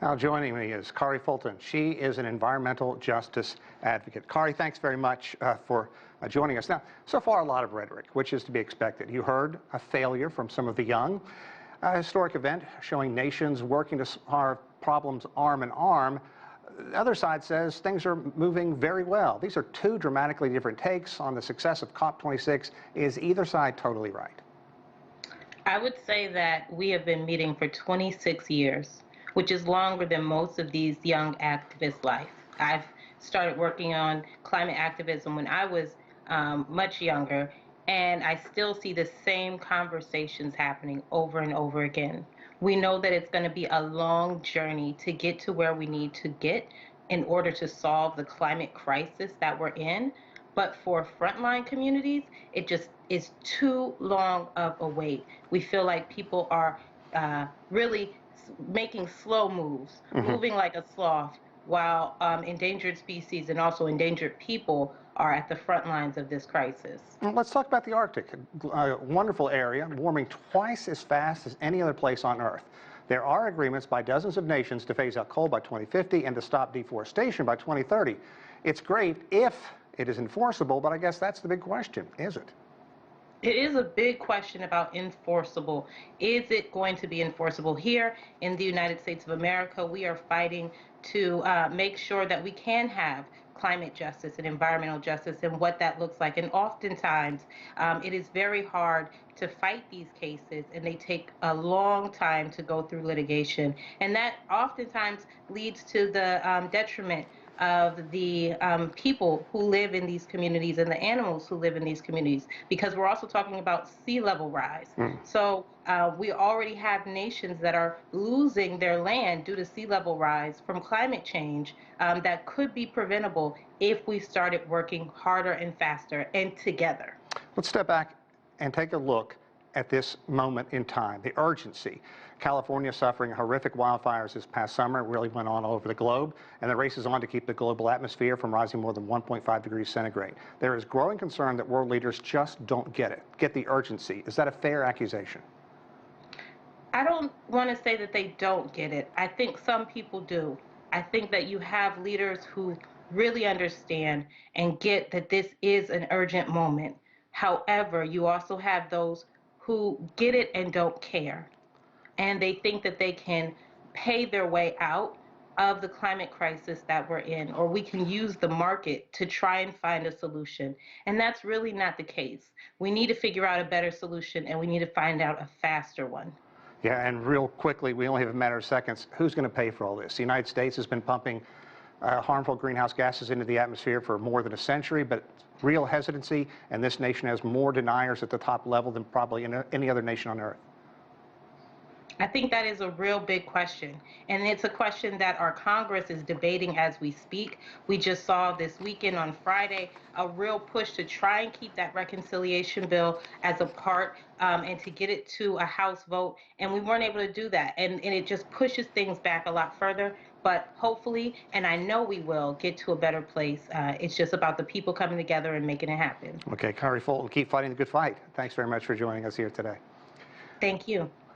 Now joining me is Kari Fulton. She is an environmental justice advocate. Kari, thanks very much for joining us. Now, so far a lot of rhetoric, which is to be expected. You heard a failure from some of the young, a historic event showing nations working to solve problems arm in arm. The other side says things are moving very well. These are two dramatically different takes on the success of COP26. Is either side totally right? I would say that we have been meeting for 26 years, which is longer than most of these young activists' life. I've started working on climate activism when I was much younger, and I still see the same conversations happening over and over again. We know that it's going to be a long journey to get to where we need to get in order to solve the climate crisis that we're in. But for frontline communities, it just is too long of a wait. We feel like people are really making slow moves, moving like a sloth, while endangered species and also endangered people are at the front lines of this crisis. Well, let's talk about the Arctic, a wonderful area, warming twice as fast as any other place on Earth. There are agreements by dozens of nations to phase out coal by 2050 and to stop deforestation by 2030. It's great if it is enforceable, but I guess that's the big question, is it? It is a big question about enforceable. Is it going to be enforceable? Here in the United States of America, we are fighting to make sure that we can have climate justice and environmental justice and what that looks like. And oftentimes, it is very hard to fight these cases, and they take a long time to go through litigation. And that oftentimes leads to the detriment of the people who live in these communities and the animals who live in these communities, because we're also talking about sea level rise. So we already have nations that are losing their land due to sea level rise from climate change that could be preventable if we started working harder and faster and together. Let's step back and take a look at this moment in time, the urgency. California suffering horrific wildfires this past summer, really went on all over the globe, and the race is on to keep the global atmosphere from rising more than 1.5 degrees centigrade. There is growing concern that world leaders just don't get the urgency. Is that a fair accusation? I don't want to say that they don't get it. I think some people do. I think that you have leaders who really understand and get that this is an urgent moment. However, you also have those who get it and don't care. And they think that they can pay their way out of the climate crisis that we're in, or we can use the market to try and find a solution. And that's really not the case. We need to figure out a better solution, and we need to find out a faster one. Yeah, and real quickly, we only have a matter of seconds. Who's going to pay for all this? The United States has been pumping harmful greenhouse gases into the atmosphere for more than a century, but real hesitancy, and this nation has more deniers at the top level than probably any other nation on Earth. I think that is a real big question, and it's a question that our Congress is debating as we speak. We just saw this weekend on Friday a real push to try and keep that reconciliation bill as a part and to get it to a House vote, and we weren't able to do that, and it just pushes things back a lot further. But hopefully, and I know we will, get to a better place. It's just about the people coming together and making it happen. Okay, Kari Fulton, keep fighting the good fight. Thanks very much for joining us here today. Thank you.